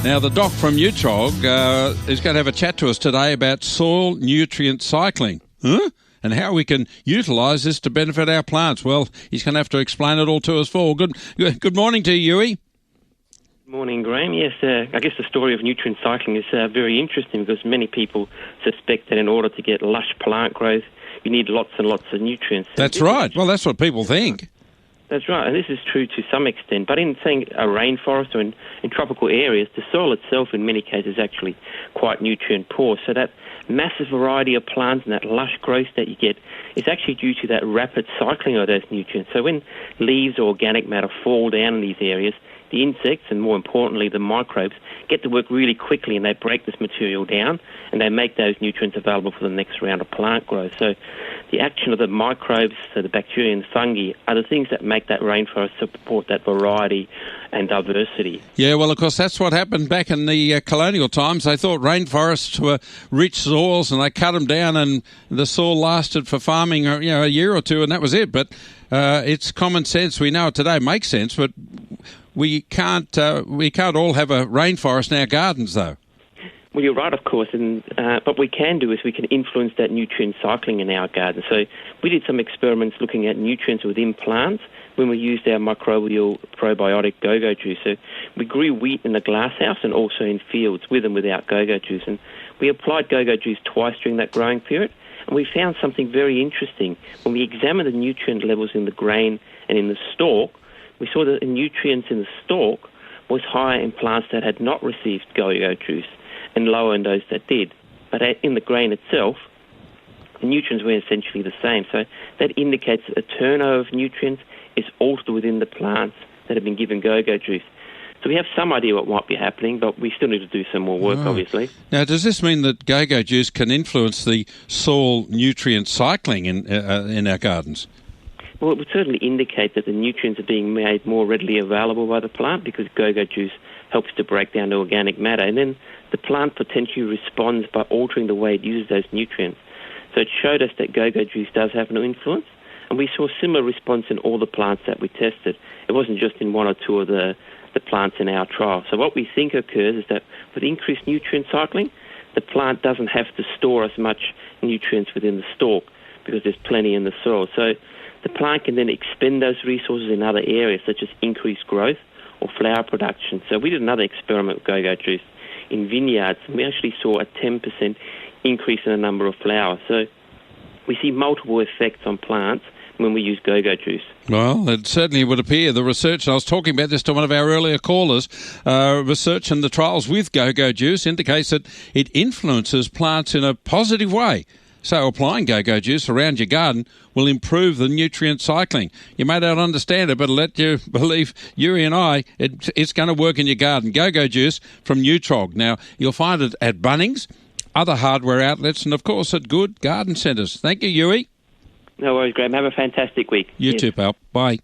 Now, the doc from Neutrog is going to have a chat to us today about soil nutrient cycling. Huh? And how we can utilise this to benefit our plants. Well, he's going to have to explain it all to us for. Good morning to you, Uwe. Morning, Graham. Yes, I guess the story of nutrient cycling is very interesting because many people suspect that in order to get lush plant growth, you need lots and lots of nutrients. That's right. Well, that's what people think. That's right, and this is true to some extent. But in, saying, a rainforest or in tropical areas, the soil itself in many cases is actually quite nutrient poor. So that massive variety of plants and that lush growth that you get is actually due to that rapid cycling of those nutrients. So when leaves or organic matter fall down in these areas, the insects and, more importantly, the microbes get to work really quickly, and they break this material down and they make those nutrients available for the next round of plant growth. So the action of the microbes, so the bacteria and the fungi, are the things that make that rainforest support that variety and diversity. Yeah, well, of course, that's what happened back in the colonial times. They thought rainforests were rich soils and they cut them down and the soil lasted for farming a year or two, and that was it. But it's common sense. We know it today makes sense, but we can't all have a rainforest in our gardens, though. Well, you're right, of course, and what we can do is we can influence that nutrient cycling in our garden. So we did some experiments looking at nutrients within plants when we used our microbial probiotic GOGO Juice. So we grew wheat in the glasshouse and also in fields with and without GOGO Juice, and we applied GOGO Juice twice during that growing period, and we found something very interesting. When we examined the nutrient levels in the grain and in the stalk, we saw that the nutrients in the stalk was higher in plants that had not received GOGO Juice and lower in those that did. But in the grain itself, the nutrients were essentially the same. So that indicates that the turnover of nutrients is altered within the plants that have been given GOGO Juice. So we have some idea what might be happening, but we still need to do some more work, obviously. Now, does this mean that GOGO Juice can influence the soil nutrient cycling in our gardens? Well, it would certainly indicate that the nutrients are being made more readily available by the plant because GOGO Juice helps to break down the organic matter. And then the plant potentially responds by altering the way it uses those nutrients. So it showed us that GOGO Juice does have an influence, and we saw a similar response in all the plants that we tested. It wasn't just in one or two of the plants in our trial. So what we think occurs is that with increased nutrient cycling, the plant doesn't have to store as much nutrients within the stalk because there's plenty in the soil. So the plant can then expend those resources in other areas, such as increased growth or flower production. So we did another experiment with GOGO Juice in vineyards, and we actually saw a 10% increase in the number of flowers. So we see multiple effects on plants when we use GOGO Juice. Well, it certainly would appear. The research, I was talking about this to one of our earlier callers, research and the trials with GOGO Juice indicates that it influences plants in a positive way. So applying GOGO Juice around your garden will improve the nutrient cycling. You may not understand it, but let you believe, Uwe and I, it's going to work in your garden. GOGO Juice from Neutrog. Now, you'll find it at Bunnings, other hardware outlets, and, of course, at good garden centres. Thank you, Uwe. No worries, Graham. Have a fantastic week. You too, pal. Bye.